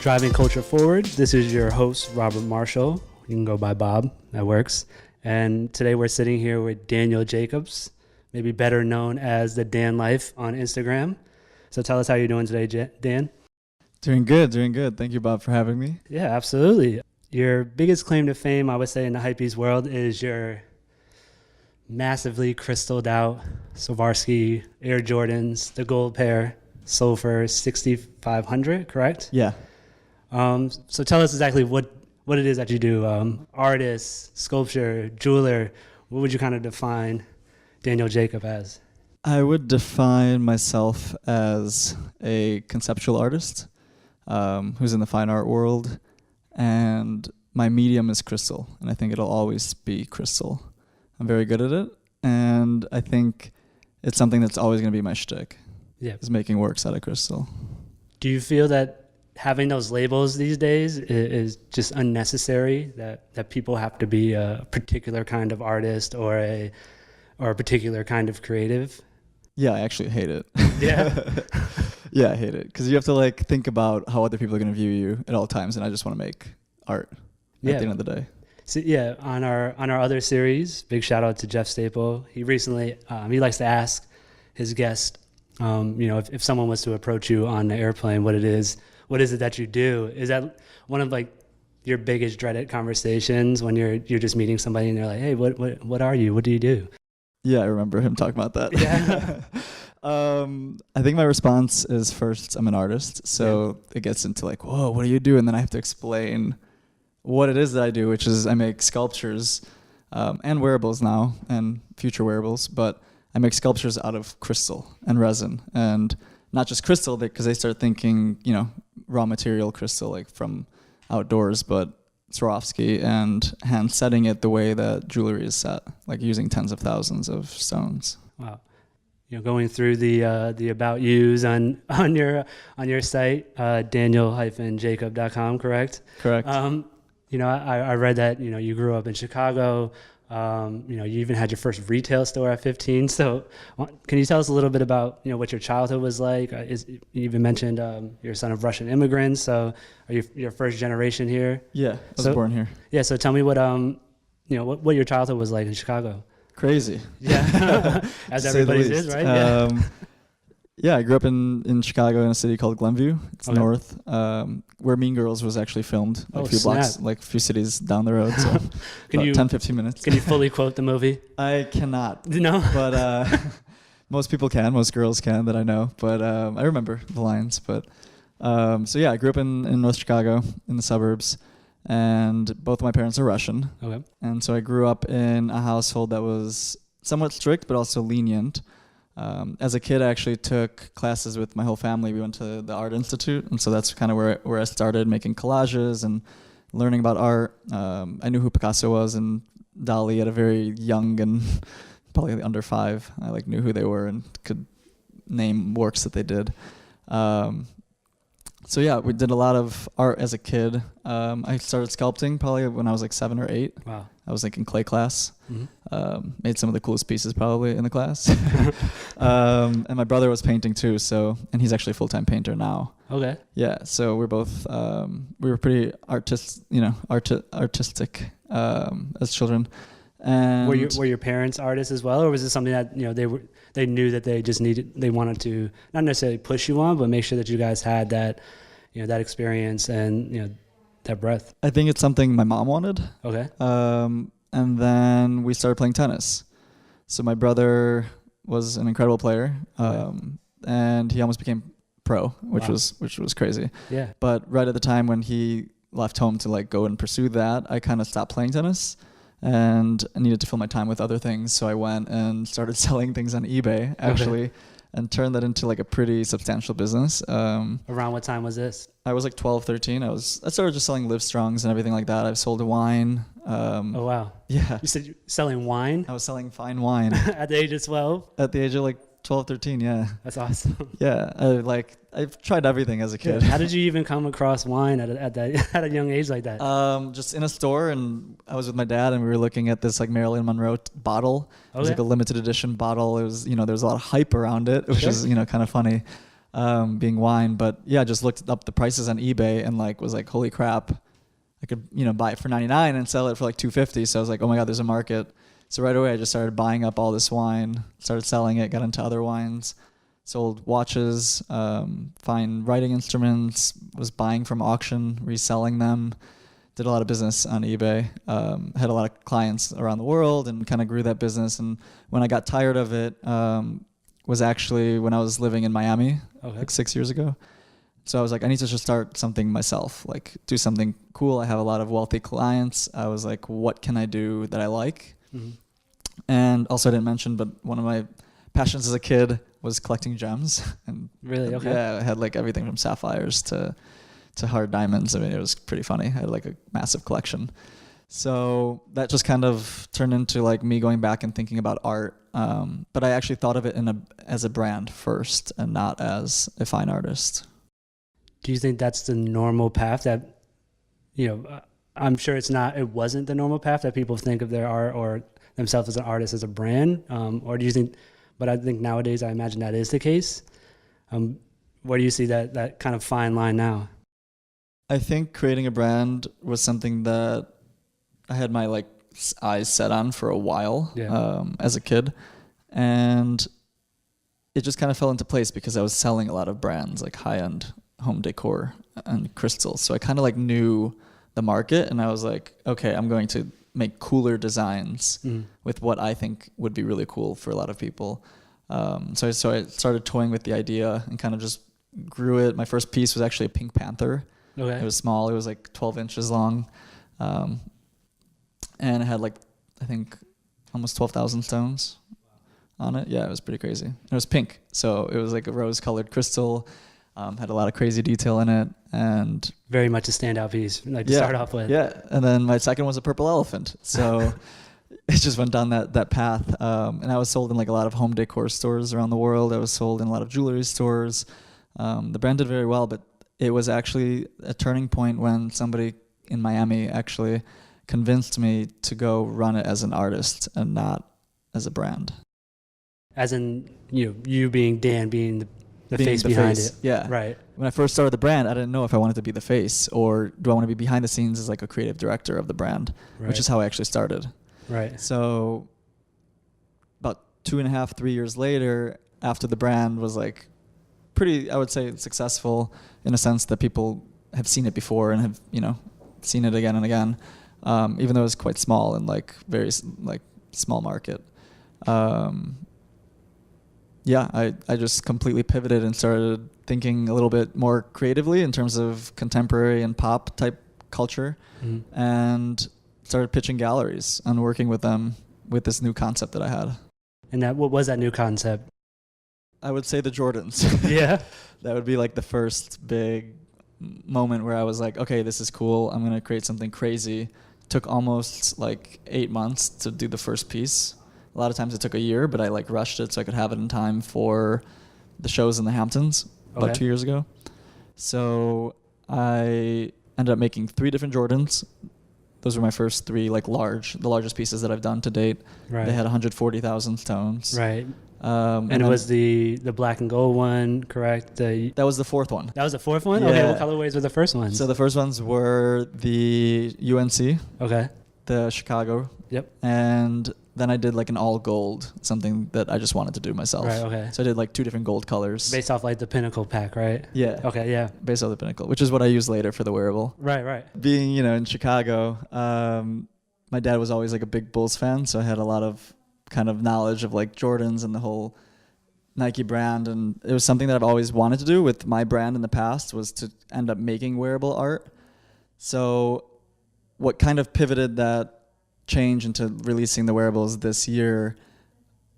Driving Culture Forward. This is your host, Robert Marshall. You can go by Bob. That works. And today we're sitting here with Daniel Jacobs, maybe better known as the Dan Life on Instagram. So tell us how you're doing today, Dan. Doing good. Thank you, Bob, for having me. Yeah, absolutely. Your biggest claim to fame, I would say, in the hypebeast world is your massively crystalled out Swarovski Air Jordans, the gold pair, sold for $6,500, correct? Yeah. So tell us exactly what it is that you do. Artist, sculpture, jeweler. What would you kind of define Daniel Jacob as? I would define myself as a conceptual artist who's in the fine art world, and my medium is crystal, and I think it'll always be crystal. I'm very good at it, and I think it's something that's always going to be my shtick. Yeah, is making works out of crystal. Do you feel that having those labels these days is just unnecessary, that people have to be a particular kind of artist or a particular kind of creative? Yeah, I actually hate it. Yeah? Yeah, I hate it. Because you have to think about how other people are going to view you at all times, and I just want to make art at the end of the day. So yeah, on our other series, big shout out to Jeff Staple. He recently, he likes to ask his guest, if someone was to approach you on the airplane, what is it that you do? Is that one of your biggest dreaded conversations when you're just meeting somebody and they're like, hey, what are you? What do you do? Yeah, I remember him talking about that. Yeah. I think my response is first, I'm an artist. So it gets into whoa, what do you do? And then I have to explain what it is that I do, which is I make sculptures and wearables now and future wearables, but I make sculptures out of crystal and resin, and not just crystal because they start thinking, raw material crystal from outdoors, but Swarovski and hand setting it the way that jewelry is set, using tens of thousands of stones. Wow. Going through the about yous on your site, daniel-jacob.com, correct? Correct. I read that you grew up in Chicago. You even had your first retail store at 15. So can you tell us a little bit about what your childhood was like? You even mentioned you're a son of Russian immigrants. So are you your first generation here? Yeah, I was born here. Yeah. So tell me what your childhood was like in Chicago. Crazy. Yeah. As everybody's is, right? Yeah. Yeah, I grew up in Chicago in a city called Glenview. It's north, where Mean Girls was actually filmed, a few blocks, a few cities down the road. So about 10, 15 minutes. Can you fully quote the movie? I cannot. No? But most people can, most girls can that I know. But I remember the lines. But so yeah, I grew up in North Chicago, in the suburbs, and both of my parents are Russian. Okay. And so I grew up in a household that was somewhat strict, but also lenient. As a kid, I actually took classes with my whole family. We went to the Art Institute, and so that's kind of where I started making collages and learning about art. I knew who Picasso was and Dali at a very young and probably under 5. I knew who they were and could name works that they did. So yeah, we did a lot of art as a kid. I started sculpting probably when I was 7 or 8. Wow. I was in clay class. Mm-hmm. Made some of the coolest pieces probably in the class. And my brother was painting too, and he's actually a full-time painter now. Okay. Yeah, so we're both we were pretty artistic as children. And were your parents artists as well, or was it something that they knew that they wanted to not necessarily push you on, but make sure that you guys had that that experience and that breadth? I think it's something my mom wanted. Okay. And then we started playing tennis. So my brother was an incredible player, and he almost became pro, which was crazy. Yeah. But right at the time when he left home to go and pursue that, I kind of stopped playing tennis. And I needed to fill my time with other things, so I went and started selling things on eBay, actually, and turned that into a pretty substantial business. Around what time was this? I was 12, 13. I started just selling Livestrongs and everything like that. I've sold wine. Oh, wow. Yeah. You said you're selling wine? I was selling fine wine. At the age of 12? At the age of 12, 13, yeah. That's awesome. Yeah, I've tried everything as a kid. How did you even come across wine at a young age like that? Just in a store, and I was with my dad, and we were looking at this Marilyn Monroe bottle. It was a limited edition bottle. It was, there was a lot of hype around it, which is, kind of funny. being wine. But yeah, I just looked up the prices on eBay and like was like, holy crap, I could, buy it for 99 and sell it for like 250. So I was like, oh my God, there's a market. So right away I just started buying up all this wine, started selling it, got into other wines, sold watches, fine writing instruments, was buying from auction, reselling them, did a lot of business on eBay, had a lot of clients around the world and kind of grew that business. And when I got tired of it, was actually when I was living in Miami, like 6 years ago. So I was like, I need to just start something myself, like do something cool. I have a lot of wealthy clients. I was like, what can I do that I like? Mm-hmm. And also I didn't mention, but one of my passions as a kid was collecting gems. And really? Okay. Yeah, I had like everything from sapphires to hard diamonds. I mean, it was pretty funny. I had like a massive collection. So that just kind of turned into like me going back and thinking about art. But I actually thought of it as a brand first and not as a fine artist. Do you think that's the normal path that, I'm sure it wasn't the normal path that people think of their art or themselves as an artist as a brand? Or do you think, but I think nowadays I imagine that is the case. Where do you see that kind of fine line now? I think creating a brand was something that I had my like eyes set on for a while as a kid. And it just kind of fell into place because I was selling a lot of brands like high-end home decor and crystals. So I kind of like knew the market and I was like, okay, I'm going to make cooler designs with what I think would be really cool for a lot of people. So I started toying with the idea and kind of just grew it. My first piece was actually a Pink Panther. Okay. It was small. It was like 12 inches long. And it had like, I think almost 12,000 stones on it. Yeah, it was pretty crazy. It was pink. So it was like a rose colored crystal. Had a lot of crazy detail in it, and very much a standout piece, like to start off with. Yeah, and then my second was a purple elephant. So it just went down that path. And I was sold in like a lot of home decor stores around the world. I was sold in a lot of jewelry stores. The brand did very well, but it was actually a turning point when somebody in Miami actually convinced me to go run it as an artist and not as a brand. As in, you being Dan, being the face behind it. Yeah. Right. When I first started the brand, I didn't know if I wanted to be the face or do I want to be behind the scenes as like a creative director of the brand, which is how I actually started. Right. So about 2.5, 3 years later, after the brand was like pretty, I would say, successful in a sense that people have seen it before and have, seen it again and again, even though it was quite small and like very like small market. I just completely pivoted and started thinking a little bit more creatively in terms of contemporary and pop type culture, and started pitching galleries and working with them with this new concept that I had. And what was that new concept? I would say the Jordans. Yeah. That would be like the first big moment where I was like, okay, this is cool. I'm going to create something crazy. Took almost like 8 months to do the first piece. A lot of times it took a year, but I like rushed it so I could have it in time for the shows in the Hamptons about 2 years ago. So I ended up making 3 different Jordans. Those were my first 3 like the largest pieces that I've done to date. Right. They had 140,000 stones. Right. And it was the black and gold one, correct? That was the 4th one. That was the 4th one? Yeah. Okay, what colorways were the first ones? So the first ones were the UNC. Okay. The Chicago. Yep. And then I did like an all gold, something that I just wanted to do myself. Right, okay. So I did like 2 different gold colors. Based off like the Pinnacle pack, right? Yeah. Okay, yeah. Based off the Pinnacle, which is what I use later for the wearable. Right. Being, in Chicago, my dad was always like a big Bulls fan, so I had a lot of kind of knowledge of like Jordans and the whole Nike brand, and it was something that I've always wanted to do with my brand in the past, was to end up making wearable art. So what kind of pivoted that change into releasing the wearables this year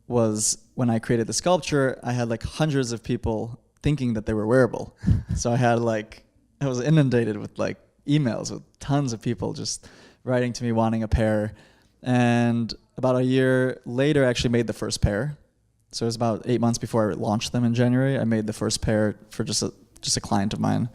was when I created the sculpture, I had like hundreds of people thinking that they were wearable. So I was inundated with like emails with tons of people just writing to me wanting a pair. And about a year later, I actually made the first pair. So it was about 8 months before I launched them in January. I made the first pair for just a client of mine.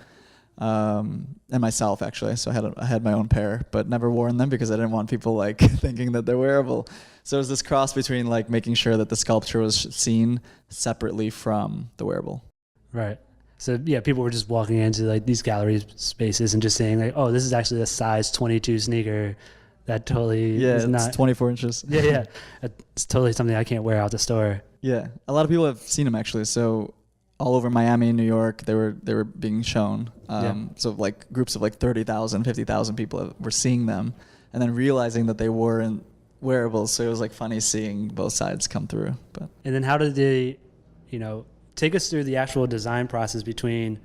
And myself actually. So I had my own pair, but never worn them because I didn't want people like thinking that they're wearable. So it was this cross between like making sure that the sculpture was seen separately from the wearable. Right. So yeah, people were just walking into like these gallery spaces and just saying like, oh, this is actually a size 22 sneaker. That totally is not. It's 24 inches. Yeah. It's totally something I can't wear out the store. Yeah, a lot of people have seen them actually. So all over Miami, New York, they were being shown. So like groups of like 30,000, 50,000 people were seeing them, and then realizing that they were in wearables. So it was like funny seeing both sides come through. But and then how did they, take us through the actual design process between,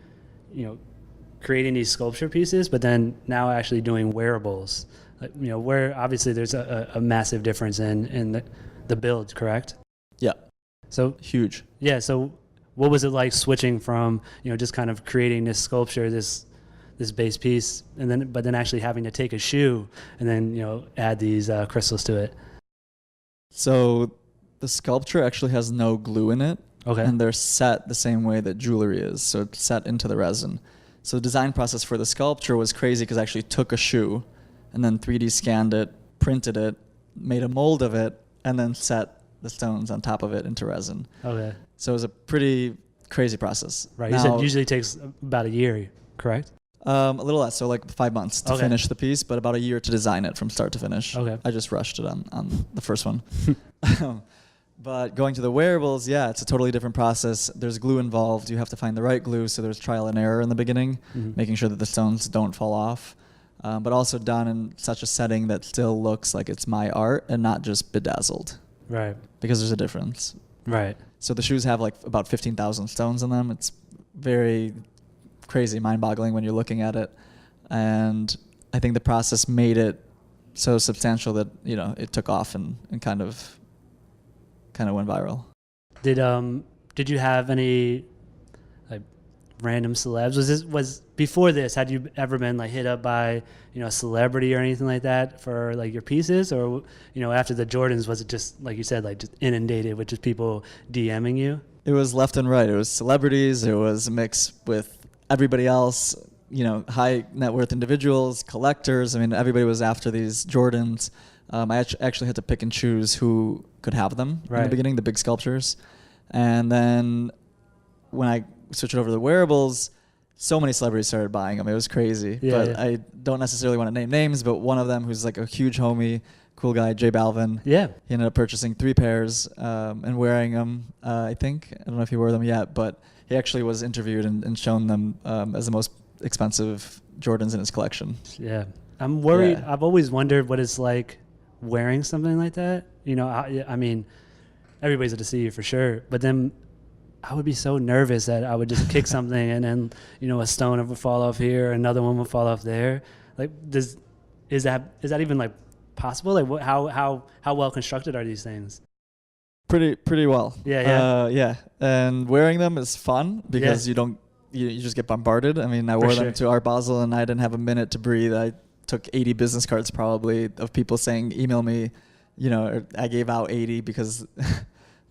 creating these sculpture pieces, but then now actually doing wearables. Like, where obviously there's a massive difference in the build, correct? Yeah. So huge. Yeah. So what was it like switching from, just kind of creating this sculpture, this base piece, but then actually having to take a shoe and then, add these crystals to it? So the sculpture actually has no glue in it. Okay. And they're set the same way that jewelry is. So it's set into the resin. So the design process for the sculpture was crazy because I actually took a shoe and then 3D scanned it, printed it, made a mold of it, and then set the stones on top of it into resin. Okay. So it was a pretty crazy process. Right. You said it usually takes about a year, correct? A little less, so like 5 months to finish the piece, but about a year to design it from start to finish. Okay. I just rushed it on the first one. But going to the wearables, it's a totally different process. There's glue involved. You have to find the right glue, so there's trial and error in the beginning, making sure that the stones don't fall off. But also done in such a setting that still looks like it's my art and not just bedazzled. Right. Because there's a difference. Right. So the shoes have like about 15,000 stones in them. It's very crazy, mind-boggling when you're looking at it. And I think the process made it so substantial that, it took off and kind of went viral. Did you have any like random celebs? Was before this, had you ever been like hit up by, a celebrity or anything like that for like your pieces? Or, after the Jordans, was it just, like you said, like just inundated with just people DMing you? It was left and right. It was celebrities. It was a mix with everybody else, high net worth individuals, collectors. I mean, everybody was after these Jordans. I actually had to pick and choose who could have them in the beginning, the big sculptures. And then when I switched over to the wearables, so many celebrities started buying them. It was crazy. I don't necessarily want to name names, but one of them who's like a huge homie, cool guy, Balvin. Yeah. He ended up purchasing 3 pairs and wearing them, I think. I don't know if he wore them yet, but he actually was interviewed and shown them as the most expensive Jordans in his collection. Yeah. I'm worried. Yeah. I've always wondered what it's like wearing something like that. I mean, everybody's at to see you for sure, but then I would be so nervous that I would just kick something and then, a stone would fall off here, another one would fall off there. Like, is that even like possible? Like, how well constructed are these things? Pretty well. Yeah. And wearing them is fun because you just get bombarded. I mean, I wore them to Art Basel and I didn't have a minute to breathe. I took 80 business cards probably of people saying, email me, I gave out 80 because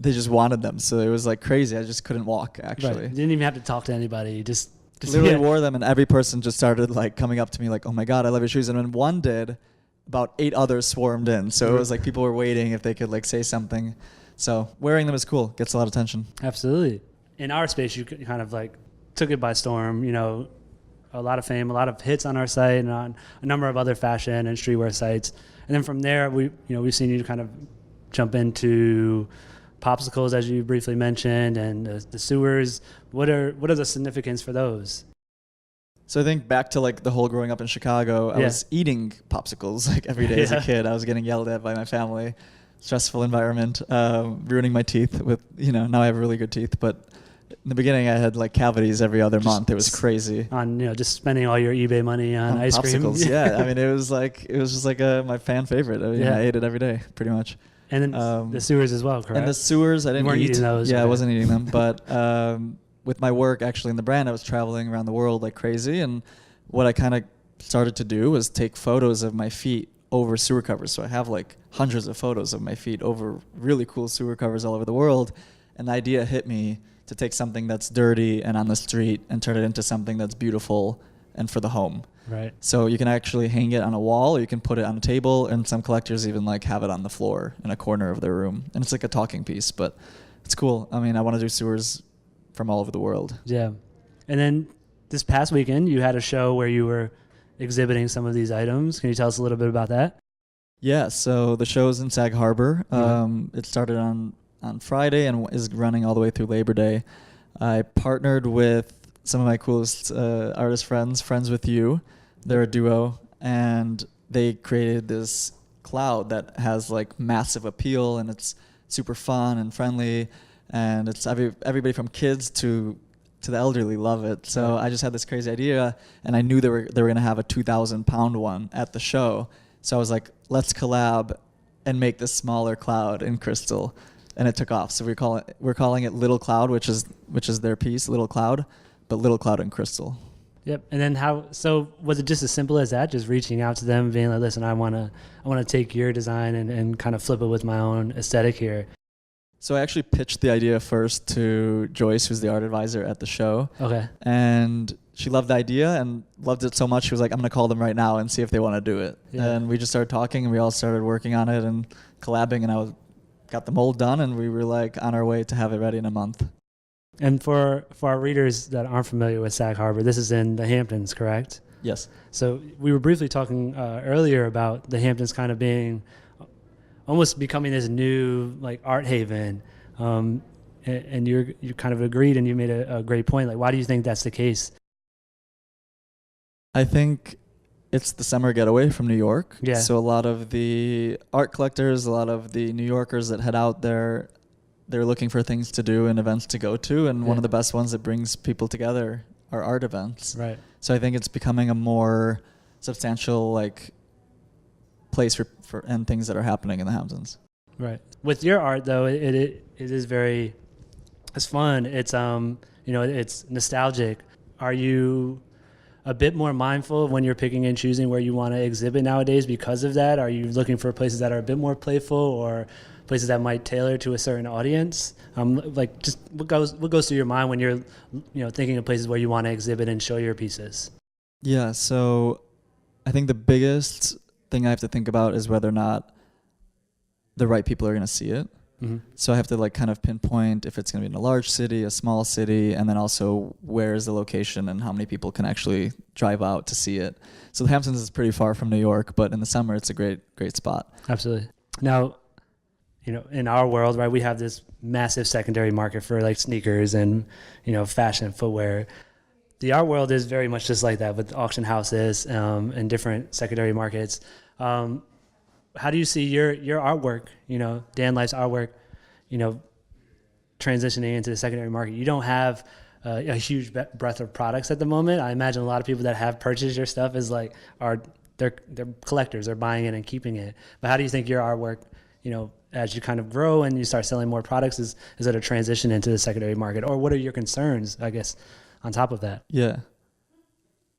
they just wanted them. So it was like crazy. I just couldn't walk actually. Right. You didn't even have to talk to anybody. You just literally wore them and every person just started like coming up to me like, oh my God, I love your shoes. And when one did, about 8 others swarmed in. So it was like people were waiting if they could like say something. So wearing them is cool. Gets a lot of attention. Absolutely. In our space, you kind of like took it by storm, a lot of fame, a lot of hits on our site and on a number of other fashion and streetwear sites. And then from there, we've seen you kind of jump into popsicles, as you briefly mentioned, and the sewers. What are the significance for those? So I think back to like the whole growing up in Chicago, I was eating popsicles like every day as a kid. I was getting yelled at by my family. Stressful environment, ruining my teeth with, now I have really good teeth, but in the beginning I had like cavities every other month. It was crazy. On, just spending all your eBay money on ice popsicles, cream. Yeah. I mean, it was just like my fan favorite. I mean, I ate it every day pretty much. And then the sewers as well, correct? And the sewers, I didn't eat. Eating those. Yeah, I wasn't eating them, but with my work actually in the brand, I was traveling around the world like crazy. And what I kind of started to do was take photos of my feet over sewer covers. So I have like hundreds of photos of my feet over really cool sewer covers all over the world. And the idea hit me to take something that's dirty and on the street and turn it into something that's beautiful and for the home. Right. So you can actually hang it on a wall or you can put it on a table, and some collectors even like have it on the floor in a corner of their room. And it's like a talking piece, but it's cool. I mean, I want to do sewers from all over the world. Yeah. And then this past weekend, you had a show where you were exhibiting some of these items. Can you tell us a little bit about that? Yeah, so the show's in Sag Harbor. It started on Friday and is running all the way through Labor Day. I partnered with some of my coolest artist friends with you. They're a duo, and they created this cloud that has like massive appeal, and it's super fun and friendly, and it's everybody from kids to the elderly love it. So I just had this crazy idea, and I knew they were going to have a 2,000 pound one at the show. So I was like, let's collab and make this smaller cloud in crystal, and it took off. So we're calling it Little Cloud, which is their piece, Little Cloud, but Little Cloud in crystal. Yep. And then so was it just as simple as that? Just reaching out to them and being like, listen, I want to take your design and kind of flip it with my own aesthetic here. So I actually pitched the idea first to Joyce, who's the art advisor at the show. Okay. And she loved the idea and loved it so much. She was like, I'm going to call them right now and see if they want to do it. Yeah. And we just started talking, and we all started working on it and collabing, and got the mold done, and we were like on our way to have it ready in a month. And for our readers that aren't familiar with Sag Harbor, this is in the Hamptons, correct? Yes. So we were briefly talking earlier about the Hamptons kind of being almost becoming this new like art haven, and you kind of agreed, and you made a great point. Like, why do you think that's the case? I think it's the summer getaway from New York. Yeah. So a lot of the art collectors, a lot of the New Yorkers that head out there, they're looking for things to do and events to go to, and one of the best ones that brings people together are art events. Right. So I think it's becoming a more substantial like place for and things that are happening in the Hamptons. Right. With your art though, it is very, it's fun. It's it's nostalgic. Are you a bit more mindful when you're picking and choosing where you want to exhibit nowadays because of that? Are you looking for places that are a bit more playful, or places that might tailor to a certain audience? Like, just what goes through your mind when you're thinking of places where you want to exhibit and show your pieces? Yeah, so I think the biggest thing I have to think about is whether or not the right people are going to see it. Mm-hmm. So I have to like kind of pinpoint if it's going to be in a large city, a small city, and then also where is the location and how many people can actually drive out to see it. So the Hamptons is pretty far from New York, but in the summer it's a great spot. Absolutely. Now, in our world, right, we have this massive secondary market for like sneakers and, fashion footwear. The art world is very much just like that, with auction houses and different secondary markets. How do you see your artwork, Dan Life's artwork, transitioning into the secondary market? You don't have a huge breadth of products at the moment. I imagine a lot of people that have purchased your stuff they're collectors, they're buying it and keeping it. But how do you think your artwork, as you kind of grow and you start selling more products, is it a transition into the secondary market? Or what are your concerns, I guess, on top of that? Yeah.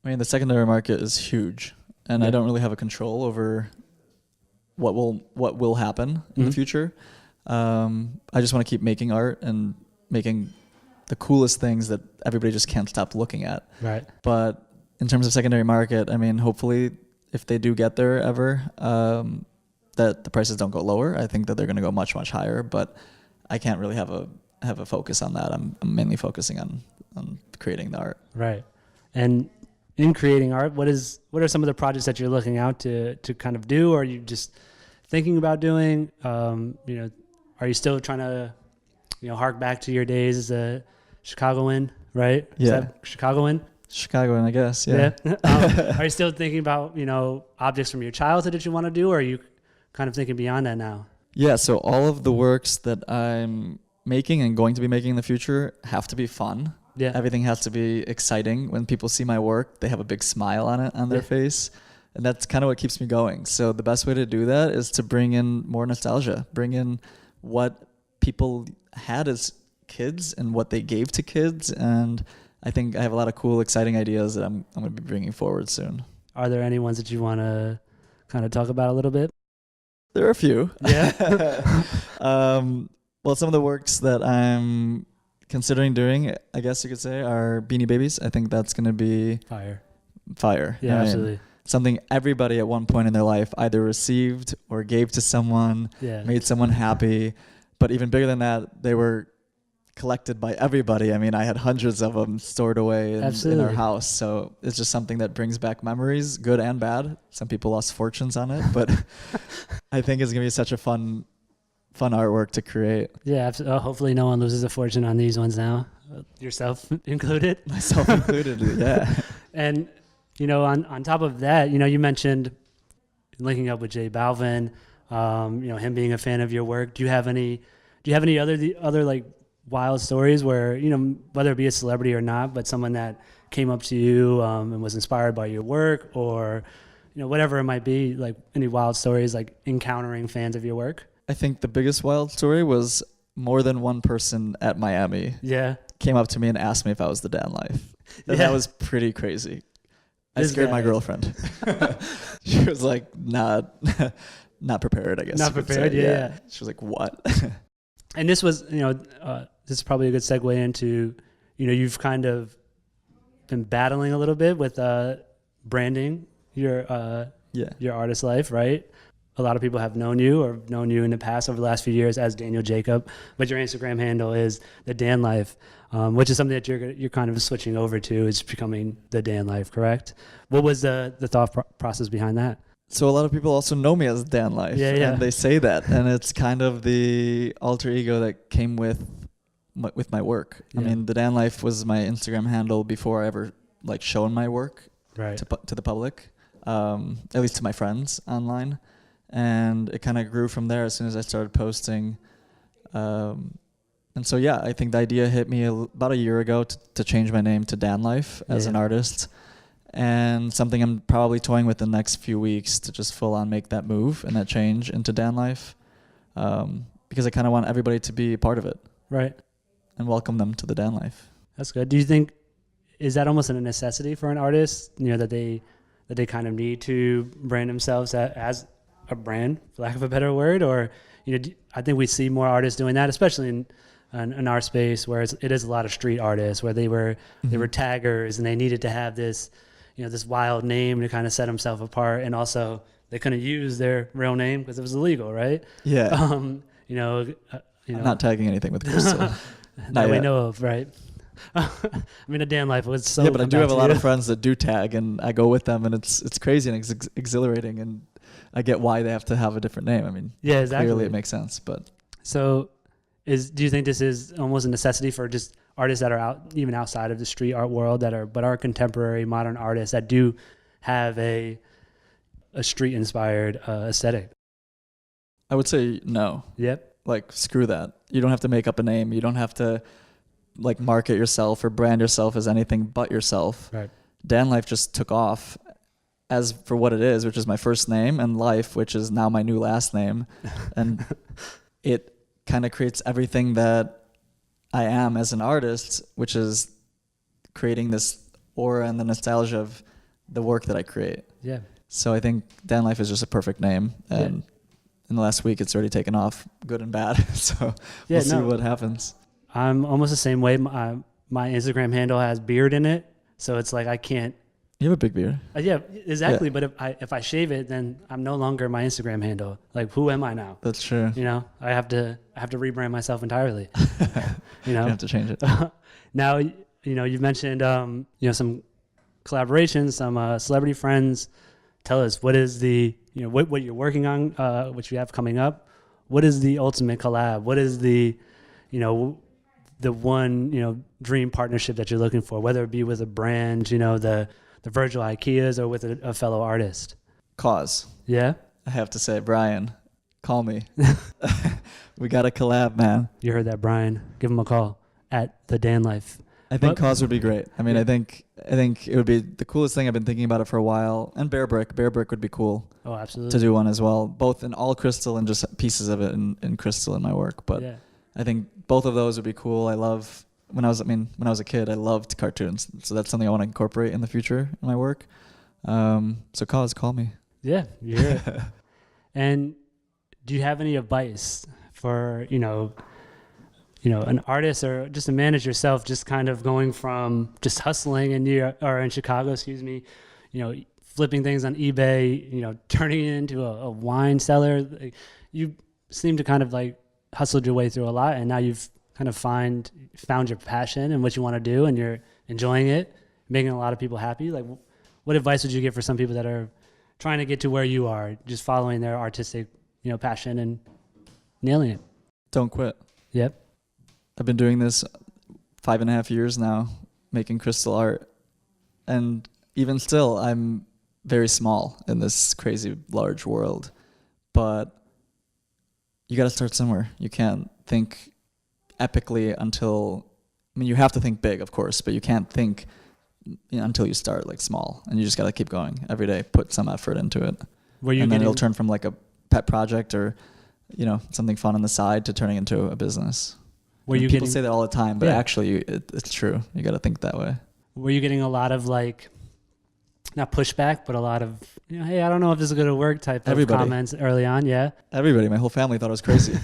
I mean, the secondary market is huge, and I don't really have a control over what will happen in the future. I just want to keep making art and making the coolest things that everybody just can't stop looking at. Right. But in terms of secondary market, I mean, hopefully if they do get there ever, that the prices don't go lower. I think that they're going to go much, much higher, but I can't really have a focus on that. I'm mainly focusing on creating the art. Right. And in creating art, what are some of the projects that you're looking out to kind of do, or are you just thinking about doing? Are you still trying to, hark back to your days as a Chicagoan, right? Yeah. Is that Chicagoan? Chicagoan, I guess. Yeah. Are you still thinking about, objects from your childhood that you want to do, or are you kind of thinking beyond that now? Yeah. So all of the works that I'm making and going to be making in the future have to be fun. Yeah. Everything has to be exciting. When people see my work, they have a big smile on their face. And that's kind of what keeps me going. So the best way to do that is to bring in more nostalgia, bring in what people had as kids and what they gave to kids. And I think I have a lot of cool, exciting ideas that I'm going to be bringing forward soon. Are there any ones that you want to kind of talk about a little bit? There are a few. Yeah. Well, some of the works that I'm considering doing, I guess you could say, are Beanie Babies. I think that's going to be fire. Yeah, absolutely. Something everybody at one point in their life either received or gave to someone, made someone happy. But even bigger than that, they were collected by everybody. I mean, I had hundreds of them stored away in our house. So it's just something that brings back memories, good and bad. Some people lost fortunes on it, but I think it's going to be such a fun artwork to create. Yeah, hopefully no one loses a fortune on these ones now, yourself included. Myself included, yeah. And, on top of that, you mentioned linking up with J Balvin, him being a fan of your work. Do you have any other like wild stories where, whether it be a celebrity or not, but someone that came up to you and was inspired by your work, or, whatever it might be, like any wild stories, like encountering fans of your work? I think the biggest wild story was more than one person at Miami came up to me and asked me if I was the Dan Life. And that was pretty crazy. I scared my girlfriend. She was like, not prepared, I guess. Not prepared, yeah. She was like, what? And this was, this is probably a good segue into, you've kind of been battling a little bit with branding your artist life, right? A lot of people have known you in the past over the last few years as Daniel Jacob, but your Instagram handle is the Dan Life, which is something that you're kind of switching over to. It's becoming the Dan Life, correct? What was the thought process behind that? So a lot of people also know me as Dan Life, and they say that, and it's kind of the alter ego that came with my work. I mean, the Dan Life was my Instagram handle before I ever like shown my work to the public, at least to my friends online. And it kind of grew from there as soon as I started posting. And so, I think the idea hit me about a year ago to change my name to Dan Life as an artist. And something I'm probably toying with the next few weeks to just full on make that move and that change into Dan Life. Because I kind of want everybody to be a part of it. Right. And welcome them to the Dan Life. That's good. Do you think, is that almost a necessity for an artist, that they kind of need to brand themselves as a brand, for lack of a better word? Or, I think we see more artists doing that, especially in our space where it is a lot of street artists where they were taggers and they needed to have this, this wild name to kind of set themselves apart. And also they couldn't use their real name because it was illegal, right? Yeah. I'm not tagging anything with Crystal. That we know of, right? I mean, a Dan Life was so. Yeah, but I do have a lot of friends that do tag, and I go with them, and it's crazy and it's exhilarating, and I get why they have to have a different name. I mean, exactly. Clearly it makes sense, but. So, do you think this is almost a necessity for just artists that are even outside of the street art world but are contemporary modern artists that do have a street inspired aesthetic? I would say no. Yep. Like, screw that. You don't have to make up a name. You don't have to like market yourself or brand yourself as anything but yourself. Right. Dan Life just took off as for what it is, which is my first name, and Life, which is now my new last name. And it kind of creates everything that I am as an artist, which is creating this aura and the nostalgia of the work that I create. Yeah. So I think Dan Life is just a perfect name. And in the last week, it's already taken off, good and bad. So we'll see what happens. I'm almost the same way. My Instagram handle has beard in it, so it's like I can't. You have a big beard. Yeah, exactly. Yeah. But if I shave it, then I'm no longer my Instagram handle. Like, who am I now? That's true. I have to rebrand myself entirely. You have to change it. Now, you've mentioned some collaborations, some celebrity friends. Tell us, what is the what you're working on, what you have coming up. What is the ultimate collab? What is the the one dream partnership that you're looking for, whether it be with a brand, the Virgil Ikeas, or with a fellow artist? Cause. Yeah? I have to say, Brian, call me. We got a collab, man. You heard that, Brian. Give him a call at the Dan Life. I think Cause would be great. I mean, I think it would be the coolest thing. I've been thinking about it for a while. And Bear Brick would be cool. Oh, absolutely. To do one as well, both in all crystal and just pieces of it in crystal in my work. But I think both of those would be cool. I love when I was a kid, I loved cartoons. So that's something I want to incorporate in the future in my work. So call me. Yeah, you hear it. And do you have any advice for, an artist or just to manage yourself, just kind of going from just hustling in Chicago, flipping things on eBay, turning it into a wine cellar? You seem to kind of like hustled your way through a lot, and now you've kind of found your passion and what you want to do, and you're enjoying it, making a lot of people happy. Like, what advice would you give for some people that are trying to get to where you are, just following their artistic, passion and nailing it? Don't quit. Yep. I've been doing this 5.5 years now, making crystal art. And even still, I'm very small in this crazy large world. But you got to start somewhere. You can't think epically you have to think big, of course, but you can't think until you start like small. And you just got to keep going every day, put some effort into it. And then it'll turn from like a pet project or, something fun on the side to turning into a business. People say that all the time, but actually it's true. You got to think that way. Were you getting a lot of like, not pushback, but a lot of, hey, I don't know if this is going to work type of comments early on? Yeah. Everybody, my whole family thought I was crazy.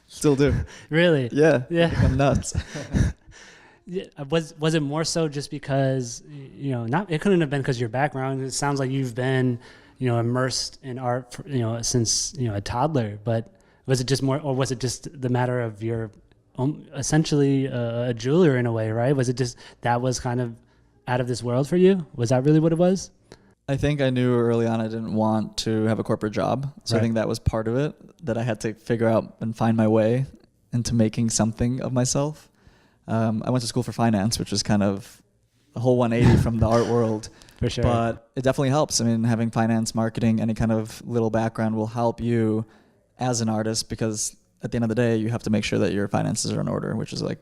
Still do. Really? Yeah. I'm nuts. Yeah. Was it more so just because, it couldn't have been because of your background. It sounds like you've been, immersed in art, since, a toddler, but was it just more, or was it just the matter of your essentially a jeweler in a way, right? Was it just that was kind of out of this world for you? Was that really what it was? I think I knew early on I didn't want to have a corporate job. So right. I think that was part of it, that I had to figure out and find my way into making something of myself. I went to school for finance, which was kind of a whole 180 from the art world. For sure. But it definitely helps. I mean, having finance, marketing, any kind of little background will help you as an artist, because at the end of the day, you have to make sure that your finances are in order, which is like,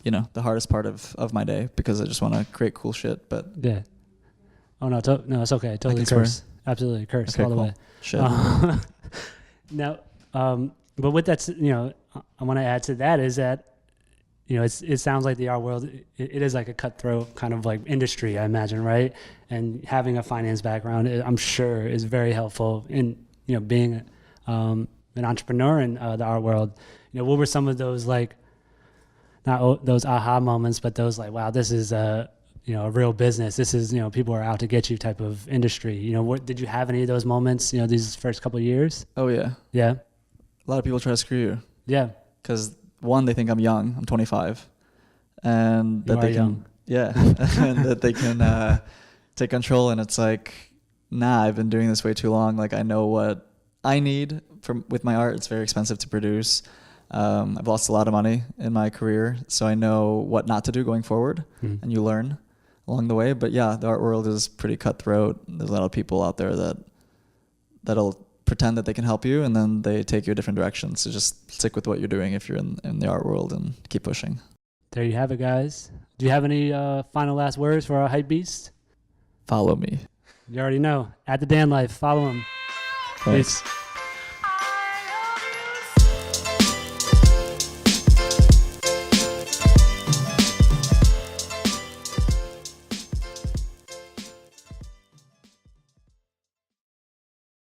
the hardest part of my day, because I just want to create cool shit. But yeah. Oh no, no, it's okay. Totally curse. Absolutely curse all the way. Shit. Now, but with that, I want to add to that is that, it sounds like the art world, it is like a cutthroat kind of like industry, I imagine, right? And having a finance background, I'm sure, is very helpful in, being an entrepreneur in the art world. What were some of those like, not those aha moments, but those like, wow, this is a real business. This is, people are out to get you type of industry. Did you have any of those moments, these first couple of years? Oh, yeah. Yeah. A lot of people try to screw you. Yeah. Because one, they think I'm young. I'm 25. And that they can, yeah, and that they can take control. And it's like, nah, I've been doing this way too long. Like, I know what I need with my art. It's very expensive to produce. I've lost a lot of money in my career, so I know what not to do going forward, and you learn along the way. But yeah, the art world is pretty cutthroat. There's a lot of people out there that'll pretend that they can help you, and then they take you a different direction. So just stick with what you're doing if you're in the art world, and keep pushing. There you have it, guys. Do you have any final last words for our hype beast? Follow me. You already know. At the Dan Life. Follow him. Thanks. Peace.